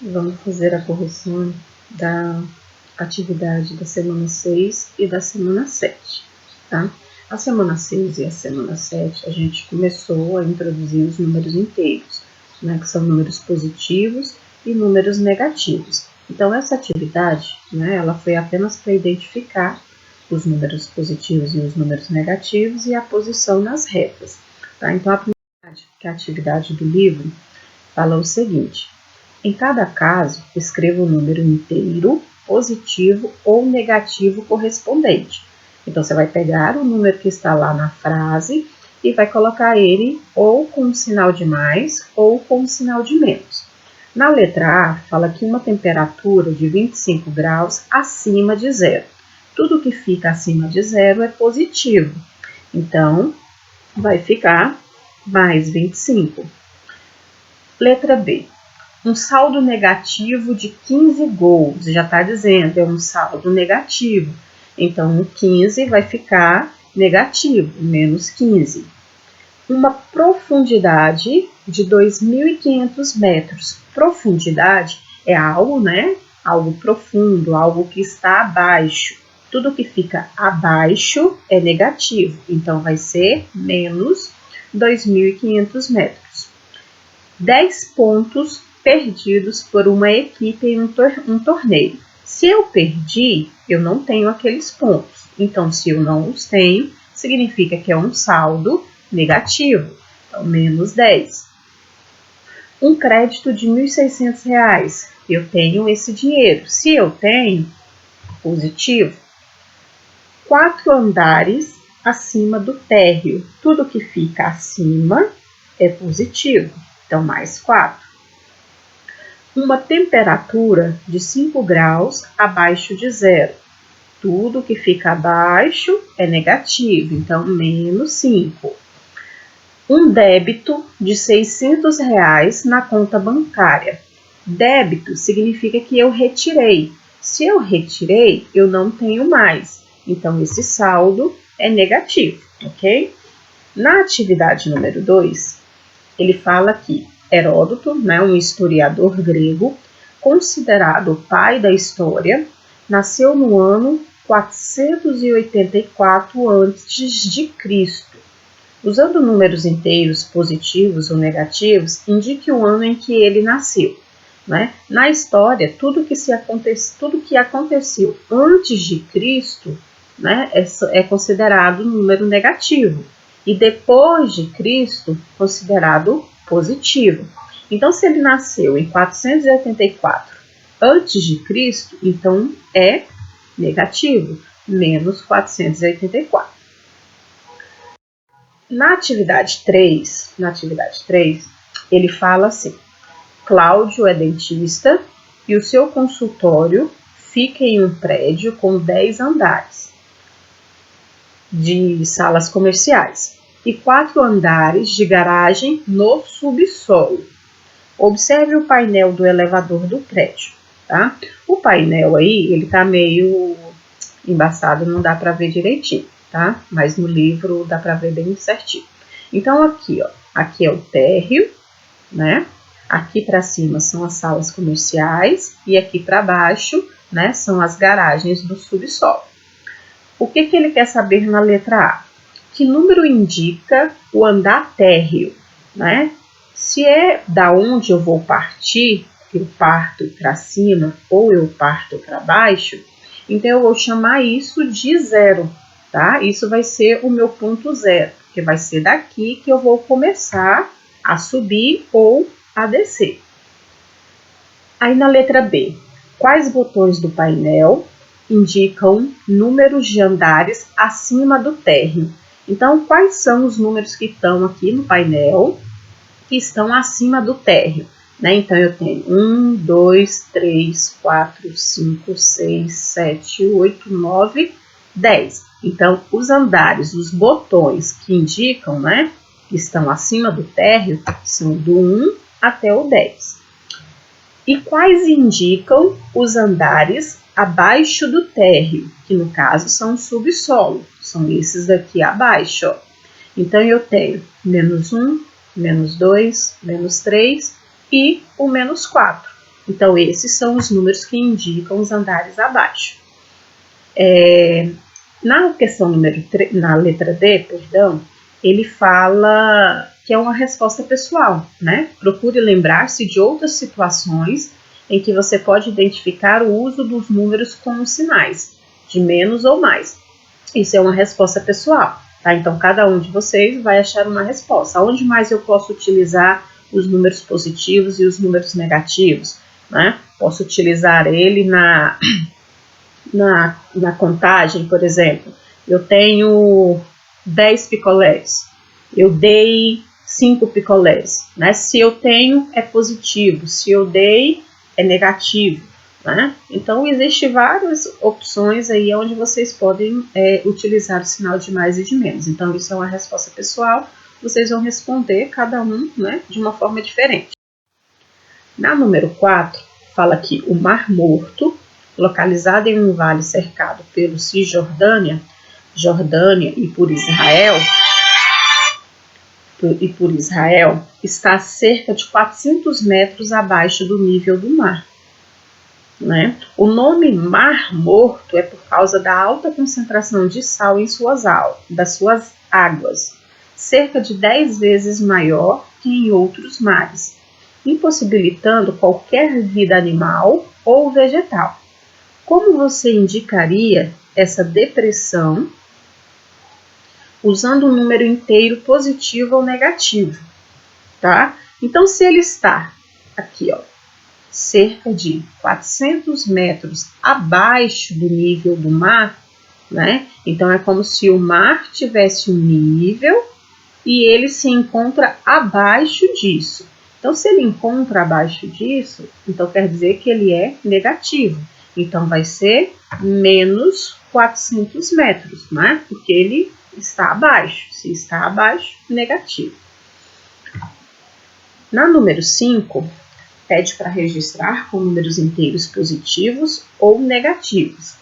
Vamos fazer a correção da atividade da semana 6 e da semana 7, tá? A semana 6 e a semana 7, a gente começou a introduzir os números inteiros, né, que são números positivos e números negativos. Então, essa atividade, né, ela foi apenas para identificar os números positivos e os números negativos e a posição nas retas, tá? Então, a primeira atividade do livro fala o seguinte: em cada caso, escreva o número inteiro, positivo ou negativo correspondente. Então, você vai pegar o número que está lá na frase e vai colocar ele ou com um sinal de mais ou com um sinal de menos. Na letra A, fala que uma temperatura de 25 graus acima de zero. Tudo que fica acima de zero é positivo. Então, vai ficar mais 25. Letra B. Um saldo negativo de 15 gols, já está dizendo, é um saldo negativo. Então, o 15 vai ficar negativo, menos 15. Uma profundidade de 2.500 metros. Profundidade é algo, né? Algo profundo, algo que está abaixo. Tudo que fica abaixo é negativo, então vai ser menos 2.500 metros. 10 pontos perdidos por uma equipe em um torneio. Se eu perdi, eu não tenho aqueles pontos. Então, se eu não os tenho, significa que é um saldo negativo. Então, menos 10. Um crédito de R$ 1.600. Eu tenho esse dinheiro. Se eu tenho, positivo. 4 andares acima do térreo. Tudo que fica acima é positivo. Então, mais 4. Uma temperatura de 5 graus abaixo de zero. Tudo que fica abaixo é negativo, então menos 5. Um débito de R$ 600 na conta bancária. Débito significa que eu retirei. Se eu retirei, eu não tenho mais. Então, esse saldo é negativo, ok? Na atividade número 2, ele fala que Heródoto, né, um historiador grego, considerado o pai da história, nasceu no ano 484 a.C. Usando números inteiros positivos ou negativos, indique o ano em que ele nasceu. Né? Na história, tudo que aconteceu antes de Cristo, né, é considerado número negativo. E depois de Cristo, considerado positivo. Então, se ele nasceu em 484 antes de Cristo, então é negativo, menos 484. Na atividade 3, ele fala assim: Cláudio é dentista e o seu consultório fica em um prédio com 10 andares de salas comerciais e 4 andares de garagem no subsolo. Observe o painel do elevador do prédio, tá? O painel aí, ele tá meio embaçado, não dá para ver direitinho, tá? Mas no livro dá para ver bem certinho. Então aqui, ó, aqui é o térreo, né? Aqui para cima são as salas comerciais e aqui para baixo, né, são as garagens do subsolo. O que ele quer saber na letra A? Que número indica o andar térreo, né? Se é da onde eu vou partir, eu parto para cima ou eu parto para baixo, então eu vou chamar isso de zero, tá? Isso vai ser o meu ponto zero, porque vai ser daqui que eu vou começar a subir ou a descer. Aí na letra B, quais botões do painel indicam números de andares acima do térreo? Então, quais são os números que estão aqui no painel que estão acima do térreo? Né? Então, eu tenho 1, 2, 3, 4, 5, 6, 7, 8, 9, 10. Então, os andares, os botões que indicam, né, que estão acima do térreo, são do 1 até o 10. E quais indicam os andares abaixo do térreo, que no caso são o subsolo, são esses daqui abaixo. Ó. Então, eu tenho menos 1, menos 2, menos 3 e o menos 4. Então, esses são os números que indicam os andares abaixo. Na questão na letra D, perdão, ele fala que é uma resposta pessoal, né? Procure lembrar-se de outras situações em que você pode identificar o uso dos números como sinais, de menos ou mais. Isso é uma resposta pessoal, tá? Então, cada um de vocês vai achar uma resposta. Onde mais eu posso utilizar os números positivos e os números negativos, né? Posso utilizar ele na contagem, por exemplo. Eu tenho 10 picolés, eu dei 5 picolés, né? Se eu tenho, é positivo, se eu dei, é negativo, né? Então, existem várias opções aí onde vocês podem utilizar o sinal de mais e de menos. Então, isso é uma resposta pessoal, vocês vão responder cada um, né, de uma forma diferente. Na número 4, fala que o Mar Morto, localizado em um vale cercado pelo Cisjordânia, Jordânia e por Israel, está a cerca de 400 metros abaixo do nível do mar. Né? O nome Mar Morto é por causa da alta concentração de sal em das suas águas, cerca de 10 vezes maior que em outros mares, impossibilitando qualquer vida animal ou vegetal. Como você indicaria essa depressão usando um número inteiro positivo ou negativo, tá? Então, se ele está aqui, ó, cerca de 400 metros abaixo do nível do mar, né? Então, é como se o mar tivesse um nível e ele se encontra abaixo disso. Então, se ele encontra abaixo disso, então quer dizer que ele é negativo. Então, vai ser menos 400 metros, né? Porque ele está abaixo. Se está abaixo, negativo. Na número 5, pede para registrar com números inteiros positivos ou negativos,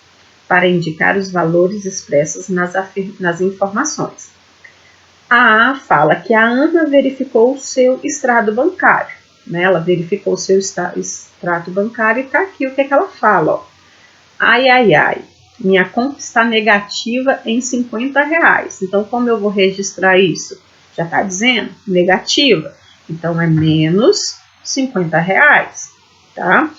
para indicar os valores expressos nas informações. A fala que a Ana verificou o seu extrato bancário, né? Ela verificou o seu extrato bancário e está aqui o que ela fala, ó. Ai, ai, ai, minha conta está negativa em R$50. Então, como eu vou registrar isso? Já está dizendo negativa. Então, é menos R$50, tá?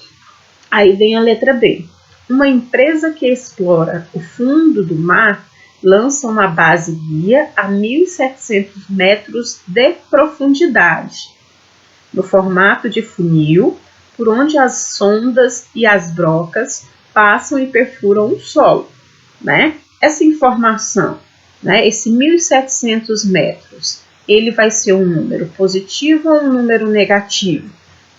Aí vem a letra B. Uma empresa que explora o fundo do mar lança uma base guia a 1.700 metros de profundidade, no formato de funil, por onde as sondas e as brocas passam e perfuram o solo, né? Essa informação, né, esse 1.700 metros, ele vai ser um número positivo ou um número negativo?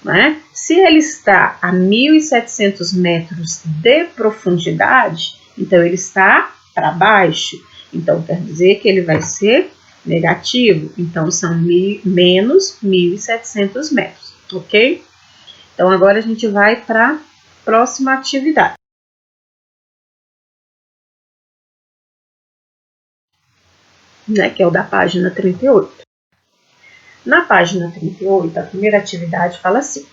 Né? Se ele está a 1.700 metros de profundidade, então ele está para baixo. Então, quer dizer que ele vai ser negativo. Então, são menos 1.700 metros, ok? Então, agora a gente vai para a próxima atividade. Né, que é o da página 38. Na página 38, a primeira atividade fala assim: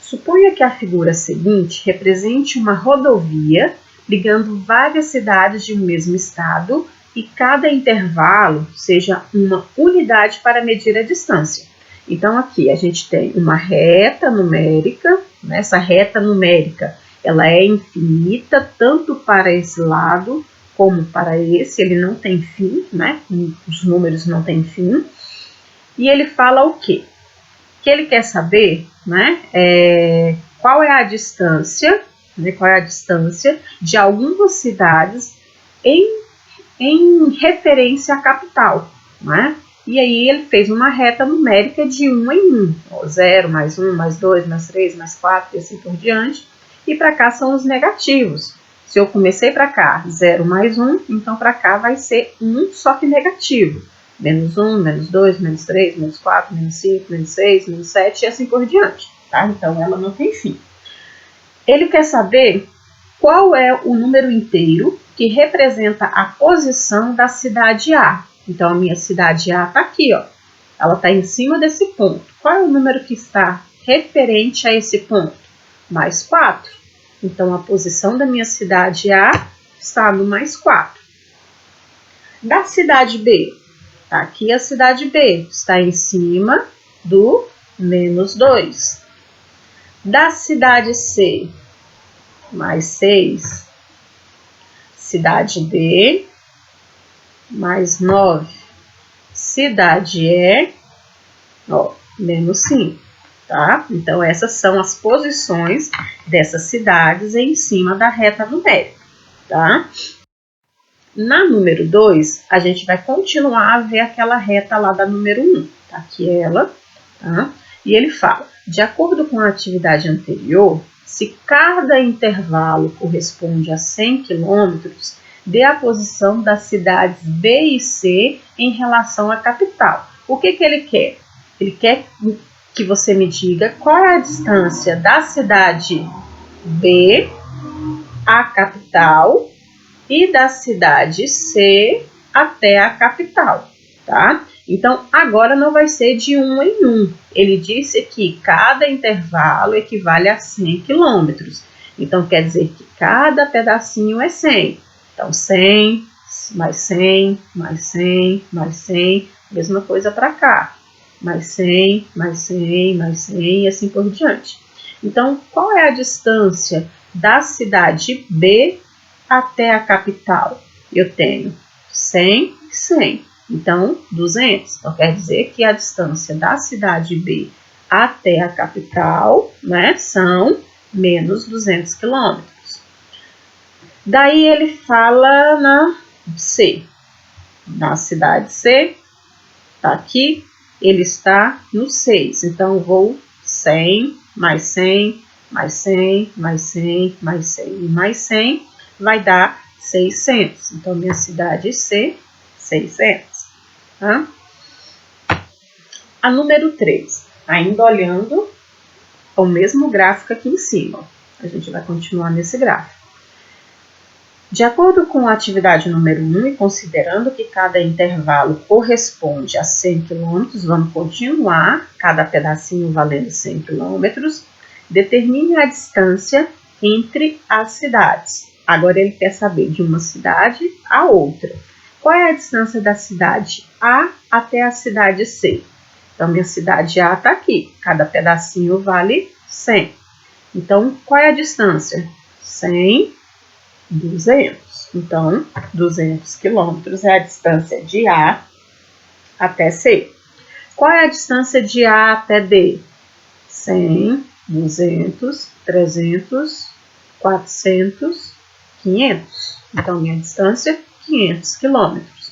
suponha que a figura seguinte represente uma rodovia ligando várias cidades de um mesmo estado e cada intervalo seja uma unidade para medir a distância. Então, aqui a gente tem uma reta numérica, né? Essa reta numérica ela é infinita, tanto para esse lado como para esse, ele não tem fim, né? Os números não têm fim. E ele fala o quê? Que ele quer saber, né, qual é a distância, né, qual é a distância de algumas cidades em referência à capital, né? E aí ele fez uma reta numérica de 1 em 1, 0, mais 1, mais 2, mais 3, mais 4 e assim por diante. E para cá são os negativos. Se eu comecei para cá, 0 mais 1, então para cá vai ser 1, só que negativo. Menos 1, menos 2, menos 3, menos 4, menos 5, menos 6, menos 7 e assim por diante, tá? Então, ela não tem fim. Ele quer saber qual é o número inteiro que representa a posição da cidade A. Então, a minha cidade A está aqui, ó. Ela está em cima desse ponto. Qual é o número que está referente a esse ponto? mais 4. Então, a posição da minha cidade A está no mais 4. Da cidade B, aqui a cidade B está em cima do menos 2. Da cidade C, mais 6. Cidade D, mais 9. Cidade E, menos 5, tá? Então, essas são as posições dessas cidades em cima da reta numérica, tá? Na número 2, a gente vai continuar a ver aquela reta lá da número 1, tá? Aqui ela, tá? E ele fala, de acordo com a atividade anterior, se cada intervalo corresponde a 100 km, dê a posição das cidades B e C em relação à capital. O que ele quer? Ele quer que você me diga qual é a distância da cidade B à capital e da cidade C até a capital, tá? Então, agora não vai ser de 1 em 1. Ele disse que cada intervalo equivale a 100 km. Então, quer dizer que cada pedacinho é 100. Então, 100, mais 100, mais 100, mais 100. Mesma coisa para cá. Mais 100, mais 100, mais 100 e assim por diante. Então, qual é a distância da cidade B até a capital? Eu tenho 100 e 100. Então, 200. Então, quer dizer que a distância da cidade B até a capital, né, são menos 200 quilômetros. Daí ele fala na C. Na cidade C, tá aqui, ele está no 6. Então, eu vou 100, mais 100, mais 100, mais 100, mais 100 e mais 100, vai dar 600. Então, minha cidade C, 600. Tá? A número 3, ainda olhando o mesmo gráfico aqui em cima. A gente vai continuar nesse gráfico. De acordo com a atividade número 1 e considerando que cada intervalo corresponde a 100 km, vamos continuar, cada pedacinho valendo 100 km, determine a distância entre as cidades. Agora ele quer saber de uma cidade a outra. Qual é a distância da cidade A até a cidade C? Então, minha cidade A está aqui. Cada pedacinho vale 100. Então, qual é a distância? 100, 200. Então, 200 quilômetros é a distância de A até C. Qual é a distância de A até D? 100, 200, 300, 400, 500. Então, minha distância 500 quilômetros.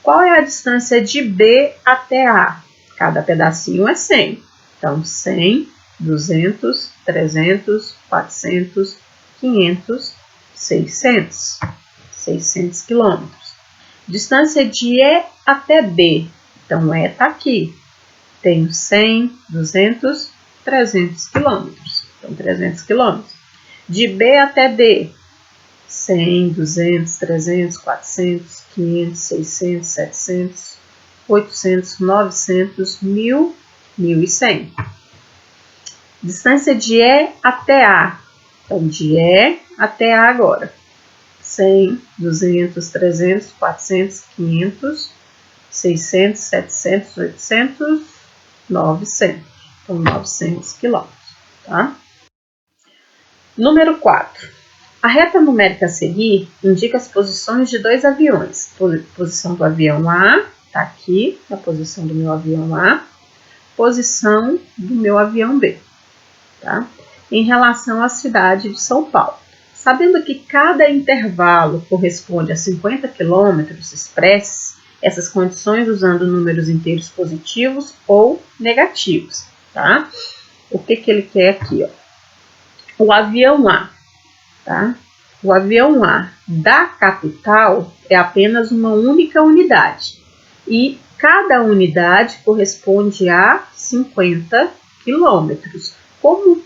Qual é a distância de B até A? Cada pedacinho é 100. Então, 100, 200, 300, 400, 500, 600. 600 quilômetros. Distância de E até B. Então, E está aqui. Tenho 100, 200, 300 quilômetros. Então, 300 quilômetros. De B até D. 100, 200, 300, 400, 500, 600, 700, 800, 900, 1000, 1100. Distância de E até A. Então, de E até A agora. 100, 200, 300, 400, 500, 600, 700, 800, 900. Então, 900 quilômetros, tá? Número 4. A reta numérica a seguir indica as posições de dois aviões. Posição do avião A, está aqui, a posição do meu avião A. Posição do meu avião B, tá? Em relação à cidade de São Paulo. Sabendo que cada intervalo corresponde a 50 km, expresse essas condições usando números inteiros positivos ou negativos, tá? O que ele quer aqui, ó? O avião A. Tá? O avião A da capital é apenas uma única unidade e cada unidade corresponde a 50 quilômetros. Como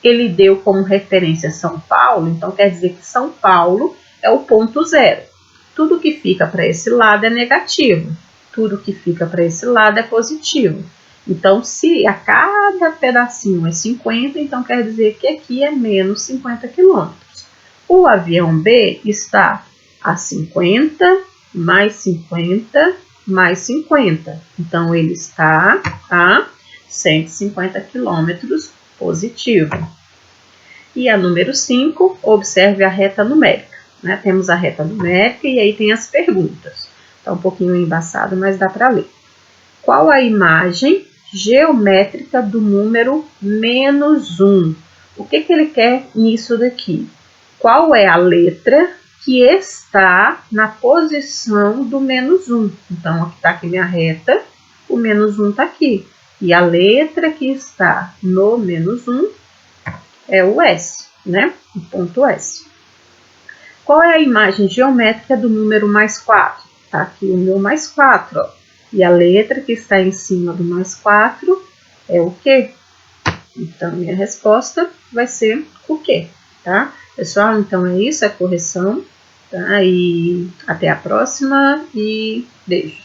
ele deu como referência São Paulo, então quer dizer que São Paulo é o ponto zero. Tudo que fica para esse lado é negativo, tudo que fica para esse lado é positivo. Então, se a cada pedacinho é 50, então quer dizer que aqui é menos 50 quilômetros. O avião B está a 50, mais 50, mais 50. Então, ele está a 150 quilômetros positivo. E a número 5, observe a reta numérica. Né? Temos a reta numérica e aí tem as perguntas. Está um pouquinho embaçado, mas dá para ler. Qual a imagem geométrica do número menos 1? O que ele quer nisso daqui? Qual é a letra que está na posição do menos 1? Então, está aqui minha reta, o menos 1 está aqui. E a letra que está no menos 1 é o S, né? O ponto S. Qual é a imagem geométrica do número mais 4? Está aqui o meu mais 4, ó. E a letra que está em cima do mais 4 é o quê? Então, minha resposta vai ser o quê? Tá? Pessoal, então é isso, a correção. Tá? E até a próxima e beijo.